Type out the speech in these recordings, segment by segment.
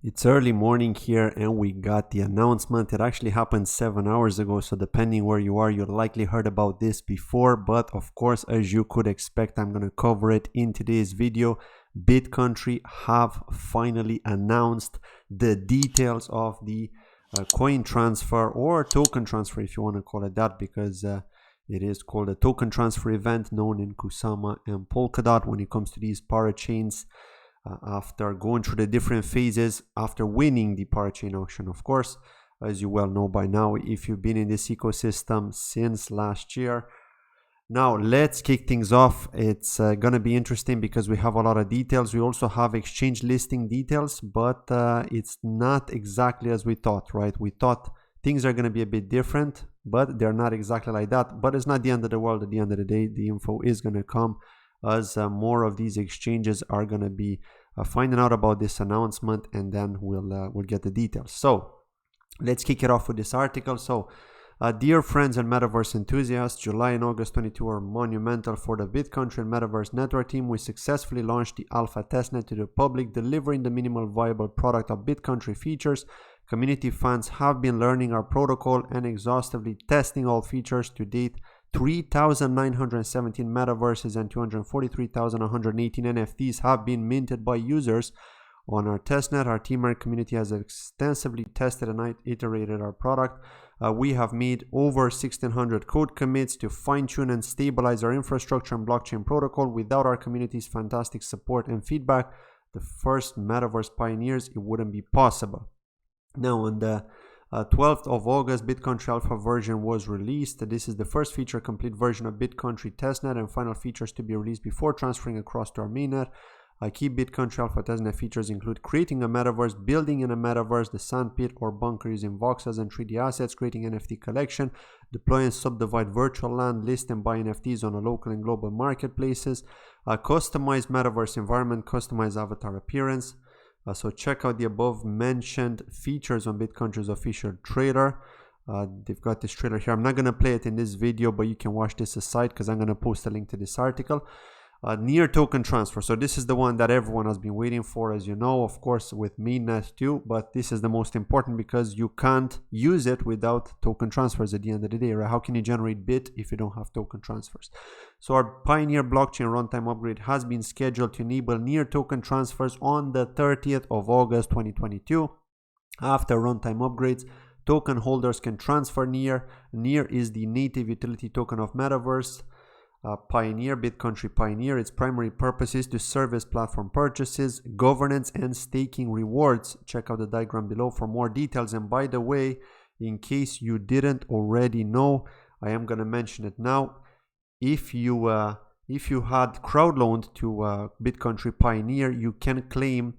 It's early morning here and we got the announcement. It actually happened 7 hours ago, so depending where you are, you likely heard about this before, but of course, as you could expect, I'm going to cover it in today's video. Bitcountry have finally announced the details of the coin transfer or token transfer, if you want to call it that, because it is called a token transfer event known in Kusama and Polkadot when it comes to these parachains. After going through the different phases, after winning the parachain auction, of course, as you well know by now, if you've been in this ecosystem since last year. Now, let's kick things off. It's gonna be interesting because we have a lot of details. We also have exchange listing details, but it's not exactly as we thought, right? We thought things are gonna be a bit different, but they're not exactly like that. But it's not the end of the world. At the end of the day, the info is gonna come as more of these exchanges are going to be finding out about this announcement, and then we'll get the details. So let's kick it off with this article. So dear friends and Metaverse enthusiasts, July and August 22 are monumental for the Bitcountry and Metaverse network team. We successfully launched the alpha testnet to the public, delivering the minimal viable product of Bitcountry features. Community fans have been learning our protocol and exhaustively testing all features. To date, 3,917 metaverses and 243,118 NFTs have been minted by users on our testnet. Our team and community has extensively tested and iterated our product. We have made over 1,600 code commits to fine-tune and stabilize our infrastructure and blockchain protocol. Without our community's fantastic support and feedback, the first Metaverse pioneers, it wouldn't be possible. Now, on the 12th of August, Bitcountry Alpha version was released. This is the first feature complete version of Bitcountry testnet, and final features to be released before transferring across to our mainnet. Key Bitcountry Alpha testnet features include creating a metaverse, building in a metaverse, the sandpit or bunker using voxels and 3D assets, creating NFT collection, deploy and subdivide virtual land, list and buy NFTs on a local and global marketplaces, customized metaverse environment, customized avatar appearance. So check out the above mentioned features on Bitcountry's official trailer. They've got this trailer here. I'm not going to play it in this video, but you can watch this aside because I'm going to post a link to this article. Near token transfer. So this is the one that everyone has been waiting for, as you know, of course, with mainnet too. But this is the most important because you can't use it without token transfers at the end of the day, right? How can you generate bit if you don't have token transfers? So our Pioneer blockchain runtime upgrade has been scheduled to enable near token transfers on the 30th of August 2022. After runtime upgrades, token holders can transfer Near. Near is the native utility token of Metaverse Pioneer, Bitcountry Pioneer. Its primary purpose is to service platform purchases, governance, and staking rewards. Check out the diagram below for more details. And by the way, in case you didn't already know, I am going to mention it now. If you had crowdloaned to Bitcountry Pioneer, you can claim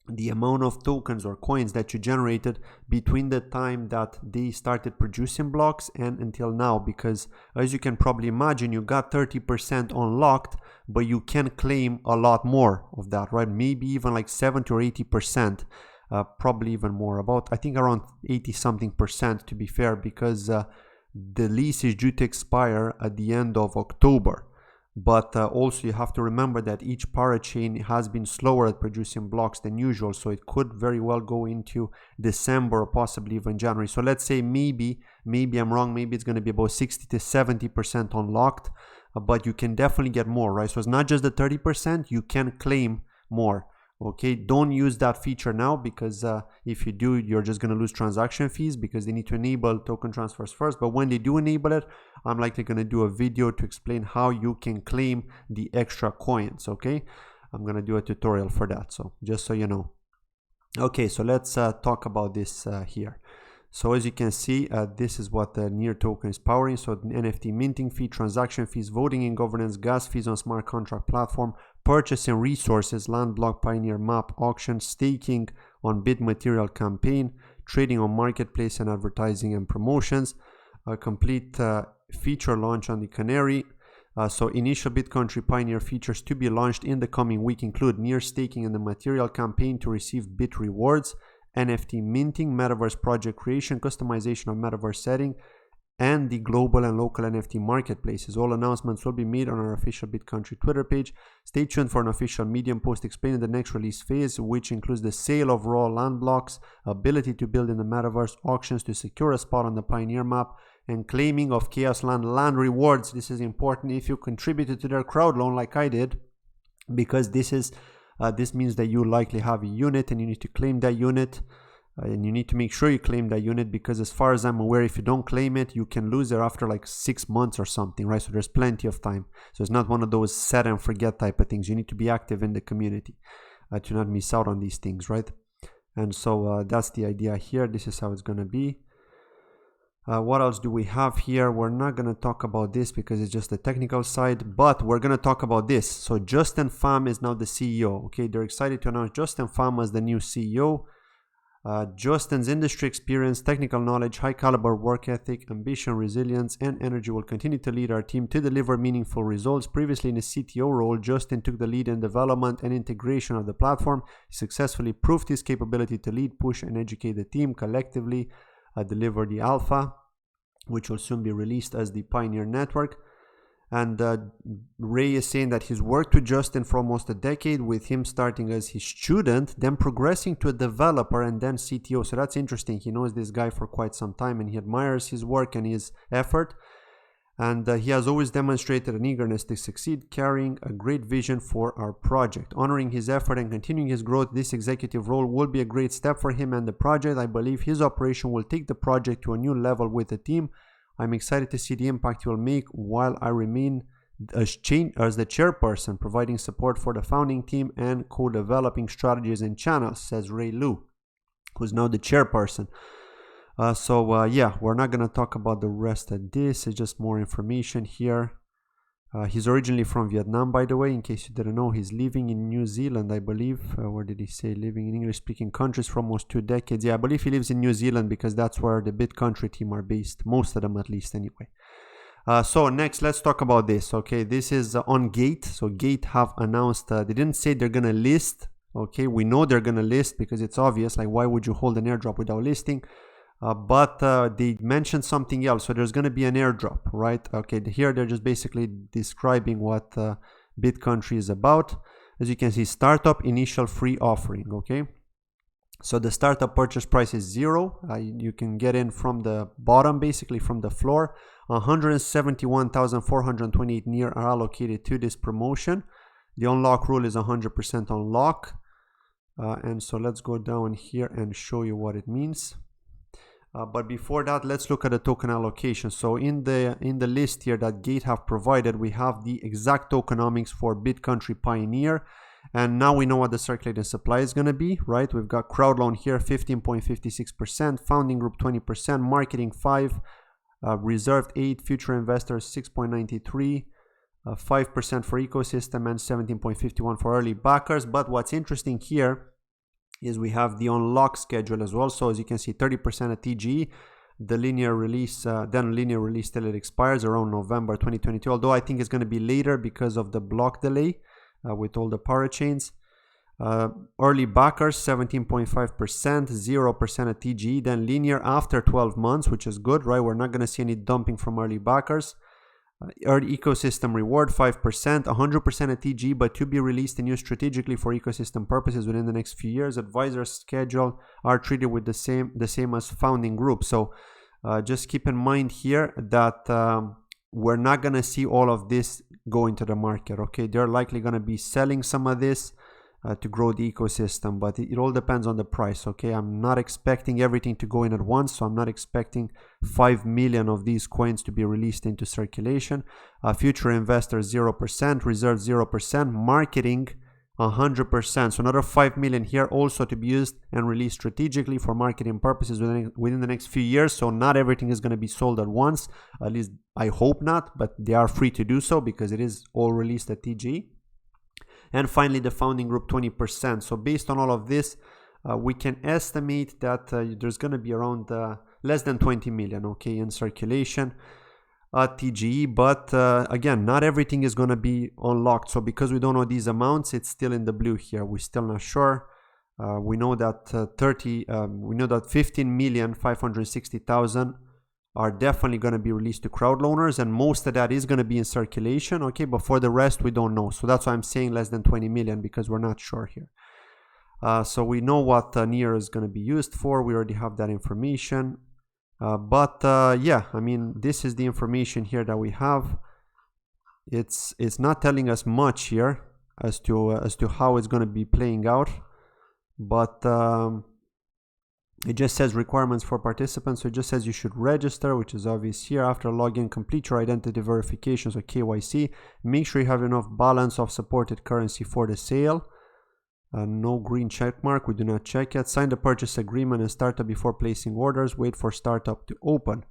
the amount of tokens or coins that you generated between the time that they started producing blocks and until now, because as you can probably imagine, you got 30% unlocked, but you can claim a lot more of that, right? Maybe even like 70 or 80%, probably even more, about I think around 80 something percent to be fair, because the lease is due to expire at the end of October. But also you have to remember that each parachain has been slower at producing blocks than usual, so it could very well go into December or possibly even January. So let's say maybe I'm wrong, maybe it's going to be about 60 to 70% unlocked, but you can definitely get more, right? So it's not just the 30%, you can claim more. Okay, don't use that feature now, because if you do, you're just going to lose transaction fees because they need to enable token transfers first. But when they do enable it, I'm likely going to do a video to explain how you can claim the extra coins. Okay, I'm going to do a tutorial for that, so just so you know. Okay, so let's talk about this here. So as you can see, this is what the Near token is powering. So NFT minting fee, transaction fees, voting and governance, gas fees on smart contract platform, purchasing resources, land block, Pioneer map, auction, staking on bid material campaign, trading on marketplace and advertising and promotions, a complete feature launch on the Canary. So initial Bitcountry Pioneer features to be launched in the coming week include Near staking in the material campaign to receive bit rewards, NFT minting, Metaverse project creation, customization of Metaverse setting, and the global and local NFT marketplaces. All announcements will be made on our official Bitcountry Twitter page. Stay tuned for an official Medium post explaining the next release phase, which includes the sale of raw land blocks, ability to build in the Metaverse, auctions to secure a spot on the Pioneer map, and claiming of Chaos land rewards. This is important if you contributed to their crowd loan like I did, because this means that you likely have a unit and you need to claim that unit. And you need to make sure you claim that unit, because as far as I'm aware, if you don't claim it, you can lose it after like 6 months or something, right? So there's plenty of time. So it's not one of those set and forget type of things. You need to be active in the community to not miss out on these things, right? And so that's the idea here. This is how it's going to be. What else do we have here? We're not going to talk about this because it's just the technical side, but we're going to talk about this. So Justin Pham is now the CEO. Okay, they're excited to announce Justin Pham as the new CEO. Justin's industry experience, technical knowledge, high caliber work ethic, ambition, resilience, and energy will continue to lead our team to deliver meaningful results. Previously in a CTO role, Justin took the lead in development and integration of the platform. He successfully proved his capability to lead, push, and educate the team collectively, deliver the alpha, which will soon be released as the Pioneer network. And Ray is saying that he's worked with Justin for almost a decade, with him starting as his student, then progressing to a developer and then CTO. So that's interesting. He knows this guy for quite some time and he admires his work and his effort. And he has always demonstrated an eagerness to succeed, carrying a great vision for our project. Honoring his effort and continuing his growth, this executive role will be a great step for him and the project. I believe his operation will take the project to a new level with the team. I'm excited to see the impact he will make while I remain as the chairperson, providing support for the founding team and co-developing strategies and channels, says Ray Liu, who's now the chairperson. Yeah, we're not going to talk about the rest of this. It's just more information here. He's originally from Vietnam, by the way, in case you didn't know. He's living in New Zealand, I believe. Where did he say? Living in English-speaking countries for almost 2 decades. Yeah, I believe he lives in New Zealand because that's where the Bitcountry team are based. Most of them, at least, anyway. So next, let's talk about this. Okay, this is on Gate. So Gate have announced, they didn't say they're going to list. Okay, we know they're going to list because it's obvious. Like, why would you hold an airdrop without listing? But they mentioned something else. So there's going to be an airdrop, right? Okay, here they're just basically describing what Bitcountry is about. As you can see, startup initial free offering, okay? So the startup purchase price is 0. You can get in from the bottom, basically from the floor. 171,428 NEAR are allocated to this promotion. The unlock rule is 100% unlock. And so let's go down here and show you what it means. But before that, let's look at the token allocation. So in the list here that Gate have provided, we have the exact tokenomics for Bitcountry Pioneer. And now we know what the circulating supply is going to be, right? We've got Crowdloan here, 15.56%, Founding Group 20%, Marketing 5%, Reserved 8%, Future Investors 6.93%, 5% for Ecosystem, and 17.51% for early backers. But what's interesting here is we have the unlock schedule as well. So as you can see, 30% at TGE, the linear release, then linear release till it expires around November 2022. Although I think it's going to be later because of the block delay with all the parachains. Early backers, 17.5%, 0% at TGE, then linear after 12 months, which is good, right? We're not going to see any dumping from early backers. Early ecosystem reward 5%, 100% at TG, but to be released and used strategically for ecosystem purposes within the next few years. Advisors schedule are treated with the same as founding group. So just keep in mind here that we're not going to see all of this go into the market. Okay, they're likely going to be selling some of this to grow the ecosystem, but it all depends on the price. Okay, I'm not expecting everything to go in at once, so I'm not expecting 5 million of these coins to be released into circulation. Future investors 0%, reserve 0%, marketing 100%. So another 5 million here also to be used and released strategically for marketing purposes within the next few years. So not everything is going to be sold at once, at least I hope not, but they are free to do so because it is all released at TG. And finally, the founding group 20%. So based on all of this, we can estimate that there's going to be around less than 20 million, okay, in circulation at TGE. But again, not everything is going to be unlocked. So because we don't know these amounts, it's still in the blue here. We're still not sure. We know that 15,560,000 are definitely going to be released to crowdloaners, and most of that is going to be in circulation, okay, but for the rest we don't know. So that's why I'm saying less than 20 million, because we're not sure here. So we know what NEAR is going to be used for. We already have that information, but yeah, I mean, this is the information here that we have. It's not telling us much here as to how it's going to be playing out, but it just says requirements for participants. So it just says you should register, which is obvious here. After login, complete your identity verification, so KYC. Make sure you have enough balance of supported currency for the sale. No green check mark, we do not check yet. Sign the purchase agreement and startup before placing orders. Wait for startup to open.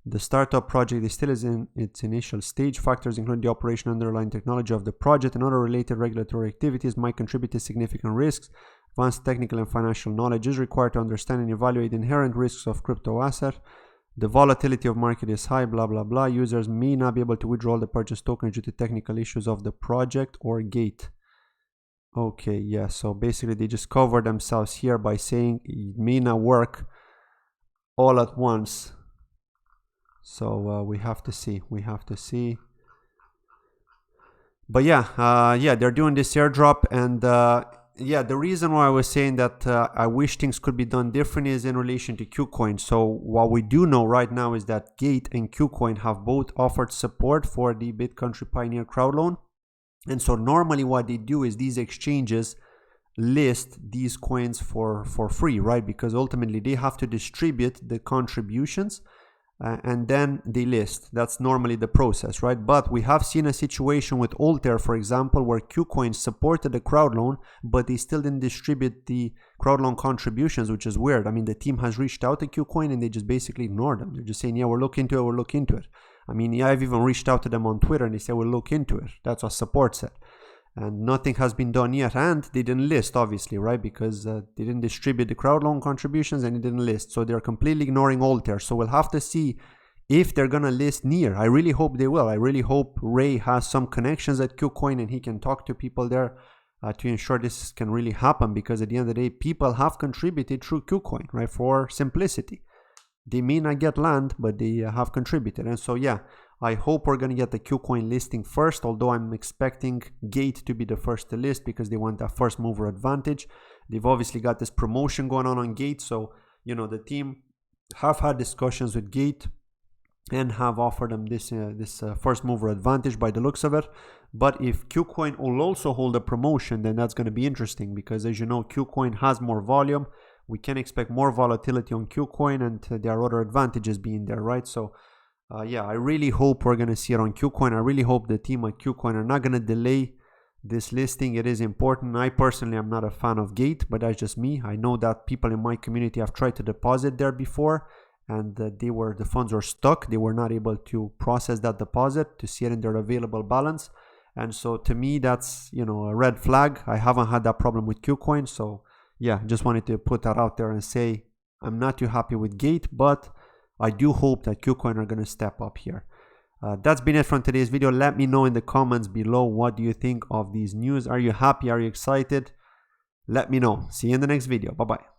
The startup project is still in its initial stage. Factors including the operation and underlying technology of the project and other related regulatory activities might contribute to significant risks. Advanced technical and financial knowledge is required to understand and evaluate inherent risks of crypto asset. The volatility of market is high, blah, blah, blah. Users may not be able to withdraw the purchase token due to technical issues of the project or gate. Okay, yeah, so basically they just cover themselves here by saying it may not work all at once. So we have to see. But yeah, they're doing this airdrop, and yeah, the reason why I was saying that I wish things could be done differently is in relation to KuCoin. So what we do know right now is that Gate and KuCoin have both offered support for the Bitcountry Pioneer crowdloan. And so normally what they do is these exchanges list these coins for free, right? Because ultimately they have to distribute the contributions and then they list. That's normally the process, right? But we have seen a situation with Altair, for example, where KuCoin supported the crowdloan, but they still didn't distribute the crowdloan contributions, which is weird. I mean, the team has reached out to KuCoin and they just basically ignored them. They're just saying, yeah, we'll look into it. I mean, yeah, I've even reached out to them on Twitter and they said, we'll look into it. That's what support said. And nothing has been done yet. And they didn't list, obviously, right? Because they didn't distribute the crowdloan contributions and they didn't list. So they're completely ignoring Altair. So we'll have to see if they're going to list NEAR. I really hope they will. I really hope Ray has some connections at KuCoin and he can talk to people there to ensure this can really happen. Because at the end of the day, people have contributed through KuCoin, right? For simplicity. They may not get land, but they have contributed. And so, yeah, I hope we're going to get the KuCoin listing first, although I'm expecting Gate to be the first to list because they want that first mover advantage. They've obviously got this promotion going on Gate. So, you know, the team have had discussions with Gate and have offered them this first mover advantage by the looks of it. But if KuCoin will also hold a promotion, then that's going to be interesting because, as you know, KuCoin has more volume. We can expect more volatility on KuCoin, and there are other advantages being there, right? So, yeah, I really hope we're going to see it on KuCoin. I really hope the team at KuCoin are not going to delay this listing. It is important. I personally am not a fan of Gate, but that's just me. I know that people in my community have tried to deposit there before, and the funds were stuck. They were not able to process that deposit to see it in their available balance. And so to me, that's, you know, a red flag. I haven't had that problem with KuCoin, so yeah, just wanted to put that out there and say I'm not too happy with Gate, but I do hope that KuCoin are going to step up here. That's been it from today's video. Let me know in the comments below, what do you think of these news? Are you happy? Are you excited? Let me know. See you in the next video. Bye-bye.